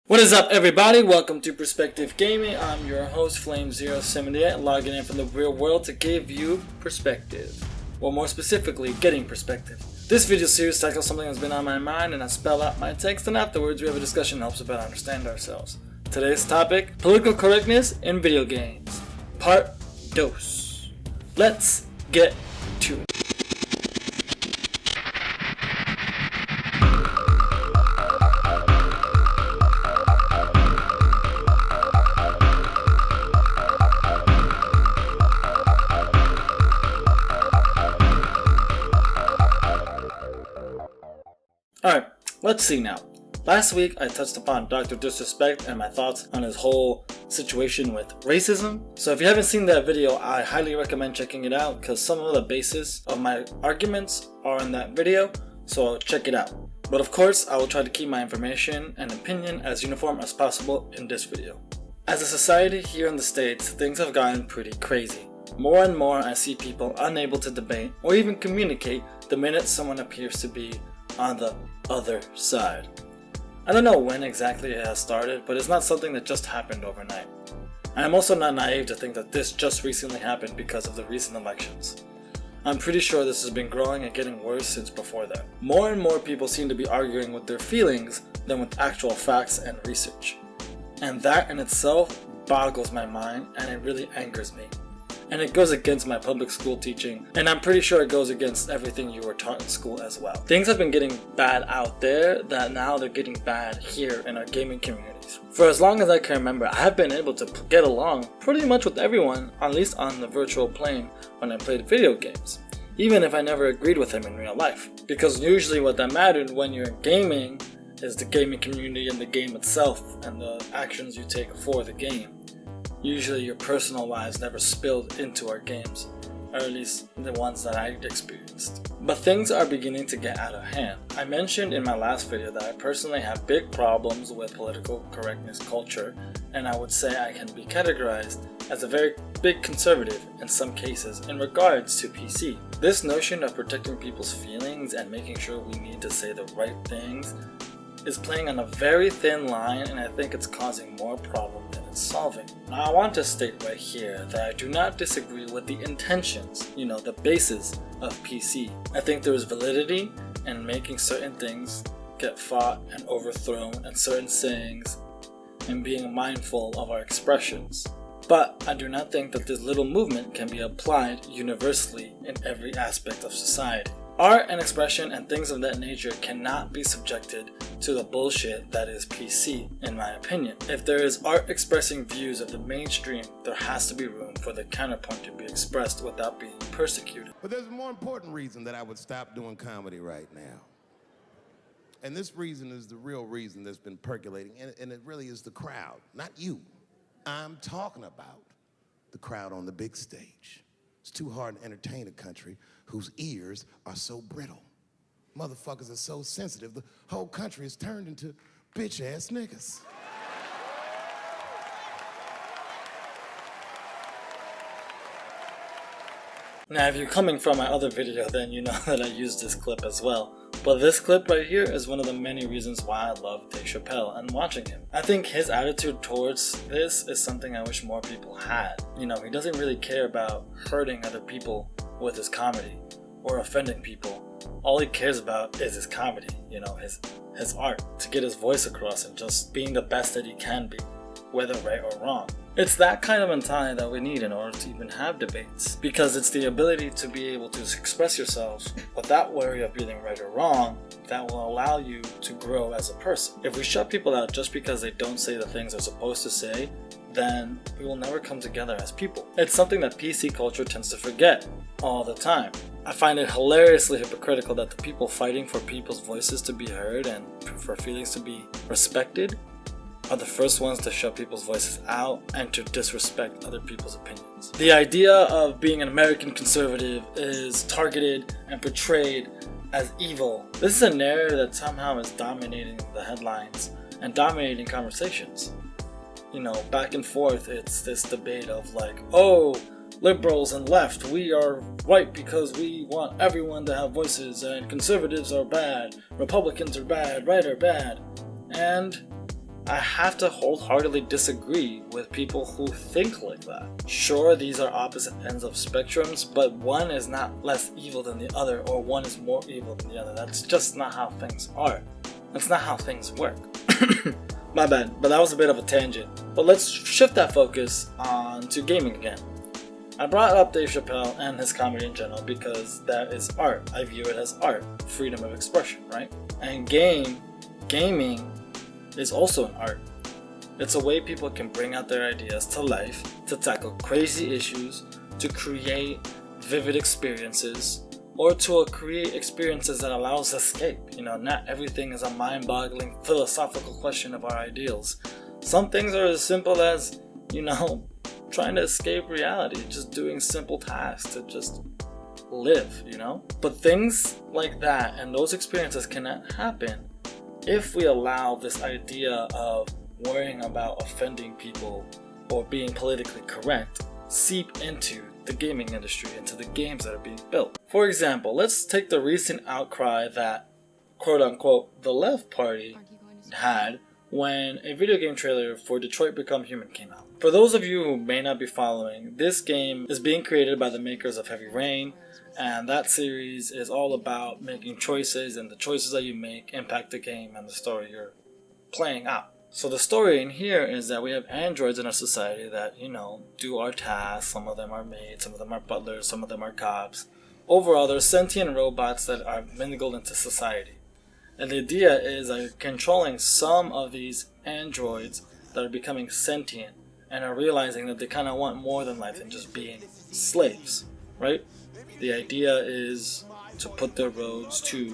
What is up, everybody? Welcome to Perspective Gaming. I'm your host, Flame078, logging in from the real world to give you perspective. Or more specifically, getting perspective. This video series tackles something that's been on my mind, and I spell out my text, and afterwards we have a discussion that helps us better understand ourselves. Today's topic, political correctness in video games. Part 2. Let's get to it. Alright, let's see now. Last week I touched upon Dr. Disrespect and my thoughts on his whole situation with racism. So if you haven't seen that video, I highly recommend checking it out because some of the basis of my arguments are in that video, so check it out. But of course, I will try to keep my information and opinion as uniform as possible in this video. As a society here in the States, things have gotten pretty crazy. More and more I see people unable to debate or even communicate the minute someone appears to be on the other side. I don't know when exactly it has started, but it's not something that just happened overnight. I am also not naive to think that this just recently happened because of the recent elections. I'm pretty sure this has been growing and getting worse since before that. More and more people seem to be arguing with their feelings than with actual facts and research. And that in itself boggles my mind, and it really angers me. And it goes against my public school teaching, and I'm pretty sure it goes against everything you were taught in school as well. Things have been getting bad out there that now they're getting bad here in our gaming communities. For as long as I can remember, I have been able to get along pretty much with everyone, at least on the virtual plane when I played video games, even if I never agreed with them in real life. Because usually what that mattered when you're gaming is the gaming community and the game itself and the actions you take for the game. Usually your personal lives never spilled into our games, or at least the ones that I experienced. But things are beginning to get out of hand. I mentioned in my last video that I personally have big problems with political correctness culture, and I would say I can be categorized as a very big conservative in some cases in regards to PC. This notion of protecting people's feelings and making sure we need to say the right things is playing on a very thin line, and I think it's causing more problem than it's solving. Now, I want to state right here that I do not disagree with the intentions, the basis of PC. I think there is validity in making certain things get fought and overthrown and certain sayings and being mindful of our expressions. But I do not think that this little movement can be applied universally in every aspect of society. Art and expression and things of that nature cannot be subjected to the bullshit that is PC, in my opinion. If there is art expressing views of the mainstream, there has to be room for the counterpoint to be expressed without being persecuted. But there's a more important reason that I would stop doing comedy right now. And this reason is the real reason that's been percolating, and it really is the crowd, not you. I'm talking about the crowd on the big stage. It's too hard to entertain a country whose ears are so brittle. Motherfuckers are so sensitive, the whole country is turned into bitch-ass niggas. Now, if you're coming from my other video, then you know that I used this clip as well. But this clip right here is one of the many reasons why I love Dave Chappelle and watching him. I think his attitude towards this is something I wish more people had. He doesn't really care about hurting other people with his comedy or offending people. All he cares about is his comedy, his art, to get his voice across and just being the best that he can be, whether right or wrong. It's that kind of mentality that we need in order to even have debates, because it's the ability to be able to express yourselves without worry of being right or wrong that will allow you to grow as a person. If we shut people out just because they don't say the things they're supposed to say, then we will never come together as people. It's something that PC culture tends to forget all the time. I find it hilariously hypocritical that the people fighting for people's voices to be heard and for feelings to be respected are the first ones to shut people's voices out and to disrespect other people's opinions. The idea of being an American conservative is targeted and portrayed as evil. This is a narrative that somehow is dominating the headlines and dominating conversations. Back and forth, it's this debate of like, oh, liberals and left, we are right because we want everyone to have voices, and conservatives are bad, Republicans are bad, right are bad. And I have to wholeheartedly disagree with people who think like that. Sure, these are opposite ends of spectrums, but one is not less evil than the other, or one is more evil than the other. That's just not how things are. That's not how things work. My bad, but that was a bit of a tangent. But let's shift that focus on to gaming again. I brought up Dave Chappelle and his comedy in general because that is art. I view it as art, freedom of expression, right? And gaming is also an art. It's a way people can bring out their ideas to life, to tackle crazy issues, to create vivid experiences, or to create experiences that allows escape. You know, not everything is a mind-boggling philosophical question of our ideals. Some things are as simple as, you know, trying to escape reality, just doing simple tasks to just live, you know? But things like that and those experiences cannot happen if we allow this idea of worrying about offending people or being politically correct seep into the gaming industry, into the games that are being built. For example, let's take the recent outcry that quote-unquote the left party had when a video game trailer for Detroit Become Human came out. For those of you who may not be following, this game is being created by the makers of Heavy Rain, and that series is all about making choices, and the choices that you make impact the game and the story you're playing out. So the story in here is that we have androids in our society that, you know, do our tasks. Some of them are maids, some of them are butlers, some of them are cops. Overall, they're sentient robots that are mingled into society. And the idea is that you're controlling some of these androids that are becoming sentient and are realizing that they kind of want more than life than just being slaves, right? The idea is to put their roads to,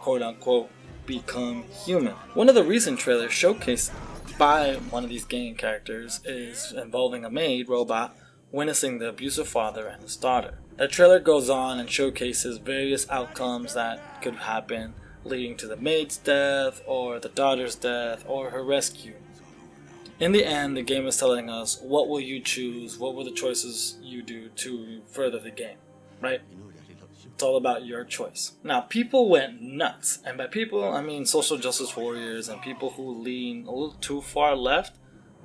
quote-unquote, become human. One of the recent trailers showcased by one of these game characters is involving a maid robot witnessing the abusive father and his daughter. That trailer goes on and showcases various outcomes that could happen, leading to the maid's death, or the daughter's death, or her rescue. In the end, the game is telling us what will you choose, what were the choices you do to further the game, right? It's all about your choice. Now, people went nuts, and by people, I mean social justice warriors and people who lean a little too far left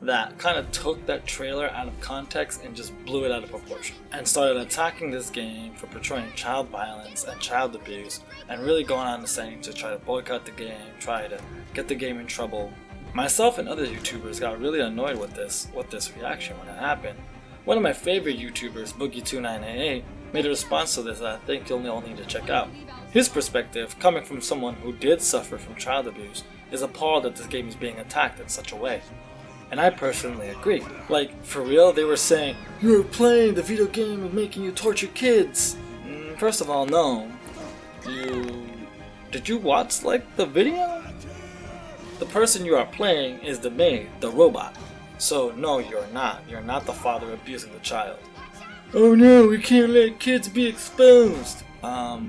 that kind of took that trailer out of context and just blew it out of proportion and started attacking this game for portraying child violence and child abuse and really going on to saying to try to boycott the game, try to get the game in trouble. Myself and other YouTubers got really annoyed with this reaction when it happened. One of my favorite YouTubers, Boogie2988, made a response to this that I think you'll all need to check out. His perspective, coming from someone who did suffer from child abuse, is appalled that this game is being attacked in such a way. And I personally agree. Like, for real, they were saying, "You're playing the video game and making you torture kids." First of all, no. Did you watch, like, the video? The person you are playing is the maid, the robot. So, no, you're not. You're not the father abusing the child. Oh no, we can't let kids be exposed.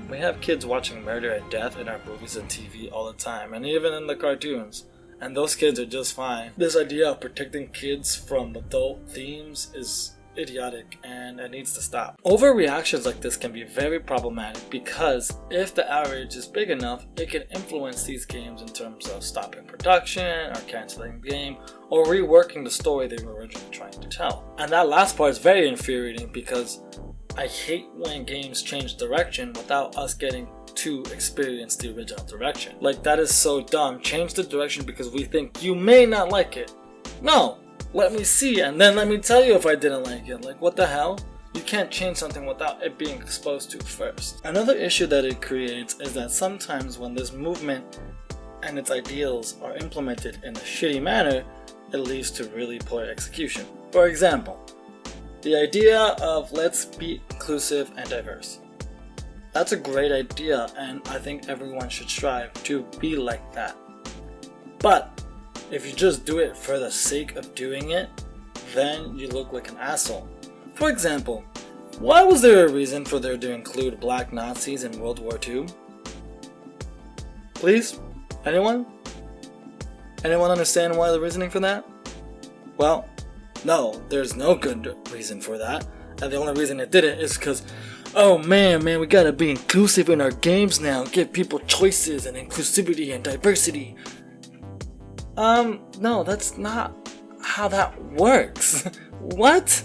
We have kids watching murder and death in our movies and TV all the time, and even in the cartoons. And those kids are just fine. This idea of protecting kids from adult themes is idiotic and it needs to stop. Overreactions like this can be very problematic because if the outrage is big enough, it can influence these games in terms of stopping production or canceling the game or reworking the story they were originally trying to tell. And that last part is very infuriating because I hate when games change direction without us getting to experience the original direction. Like, that is so dumb. Change the direction because we think you may not like it. No! Let me see and then let me tell you if I didn't like it. Like, what the hell? You can't change something without it being exposed to first. Another issue that it creates is that sometimes when this movement and its ideals are implemented in a shitty manner, it leads to really poor execution. For example, the idea of let's be inclusive and diverse. That's a great idea and I think everyone should strive to be like that. But if you just do it for the sake of doing it, then you look like an asshole. For example, why was there a reason for there to include black Nazis in World War II? Please? Anyone? Anyone understand why the reasoning for that? Well, no, there's no good reason for that. And the only reason it did it is because, oh man, we gotta be inclusive in our games now. Give people choices and inclusivity and diversity. No, that's not how that works. What?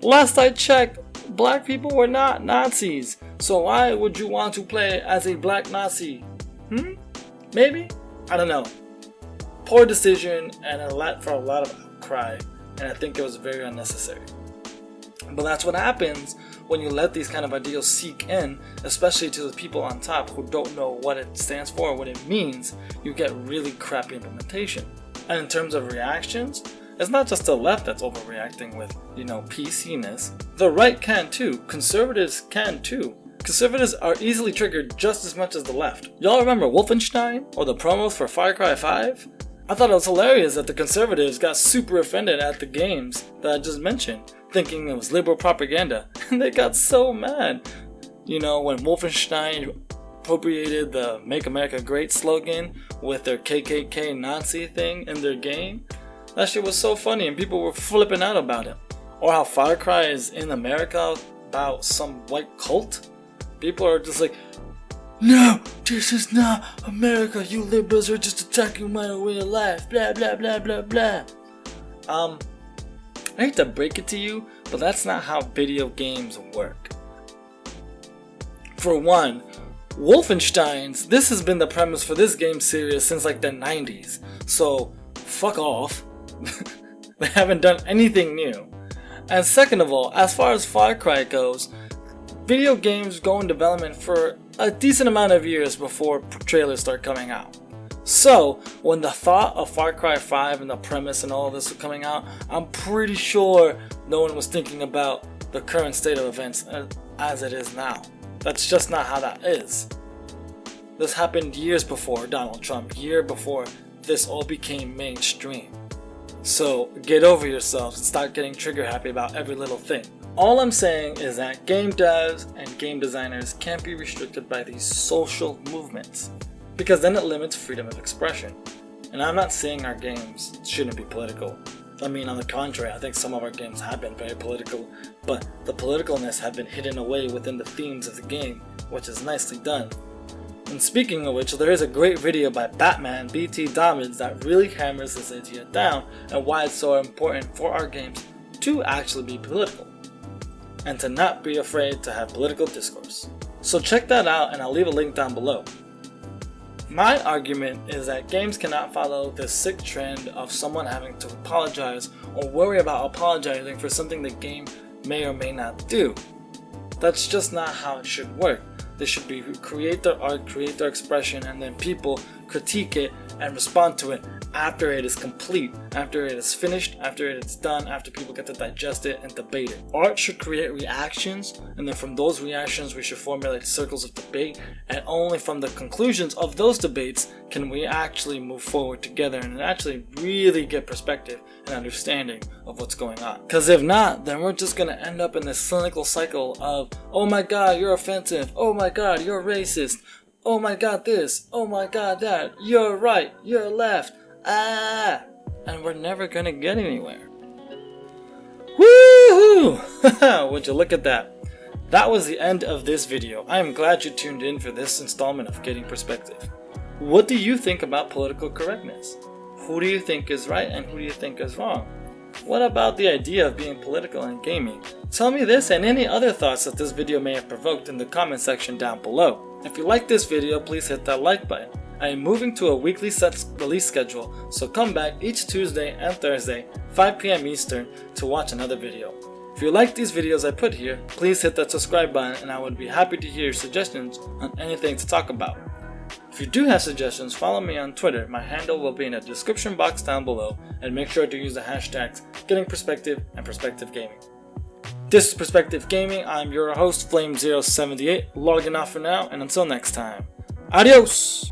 Last I checked, black people were not Nazis. So why would you want to play as a black Nazi? Maybe? I don't know. Poor decision and for a lot of outcry, and I think it was very unnecessary. But that's what happens when you let these kind of ideals seep in, especially to the people on top who don't know what it stands for or what it means. You get really crappy implementation. And in terms of reactions, it's not just the left that's overreacting with, PC-ness. The right can too. Conservatives can too. Conservatives are easily triggered just as much as the left. Y'all remember Wolfenstein or the promos for Far Cry 5? I thought it was hilarious that the conservatives got super offended at the games that I just mentioned, thinking it was liberal propaganda, and they got so mad. When Wolfenstein appropriated the Make America Great slogan with their KKK Nazi thing in their game, that shit was so funny and people were flipping out about it. Or how Far Cry is in America about some white cult. People are just like, no, this is not America, you liberals are just attacking my way of life, blah blah blah blah blah. I hate to break it to you, but that's not how video games work. For one, Wolfenstein's, this has been the premise for this game series since like the 90s, so fuck off. They haven't done anything new. And second of all, as far as Far Cry goes, video games go in development for a decent amount of years before trailers start coming out. So, when the thought of Far Cry 5 and the premise and all of this was coming out, I'm pretty sure no one was thinking about the current state of events as it is now. That's just not how that is. This happened years before Donald Trump, year before this all became mainstream. So, get over yourselves and start getting trigger happy about every little thing. All I'm saying is that game devs and game designers can't be restricted by these social movements, because then it limits freedom of expression. And I'm not saying our games shouldn't be political. I mean, on the contrary, I think some of our games have been very political, but the politicalness have been hidden away within the themes of the game, which is nicely done. And speaking of which, there is a great video by Batman BDobbinsFTW that really hammers this idea down and why it's so important for our games to actually be political, and to not be afraid to have political discourse. So check that out, and I'll leave a link down below. My argument is that games cannot follow this sick trend of someone having to apologize or worry about apologizing for something the game may or may not do. That's just not how it should work. They should be create their art, create their expression, and then people critique it and respond to it after it is complete, after it is finished, after it is done, after people get to digest it and debate it. Art should create reactions, and then from those reactions we should formulate circles of debate, and only from the conclusions of those debates can we actually move forward together and actually really get perspective and understanding of what's going on. Because if not, then we're just going to end up in this cynical cycle of, oh my god, you're offensive, oh my god, you're racist, oh my god this, oh my god that, you're right, you're left, and we're never gonna get anywhere. Woohoo! Would you look at that? That was the end of this video. I am glad you tuned in for this installment of Getting Perspective. What do you think about political correctness? Who do you think is right and who do you think is wrong? What about the idea of being political in gaming? Tell me this and any other thoughts that this video may have provoked in the comment section down below. If you like this video, please hit that like button. I am moving to a weekly set release schedule, so come back each Tuesday and Thursday, 5 p.m. Eastern, to watch another video. If you like these videos I put here, please hit that subscribe button and I would be happy to hear your suggestions on anything to talk about. If you do have suggestions, follow me on Twitter. My handle will be in the description box down below, and make sure to use the hashtags Getting Perspective and PerspectiveGaming. This is Perspective Gaming. I'm your host, Flame078, logging off for now, and until next time, adios!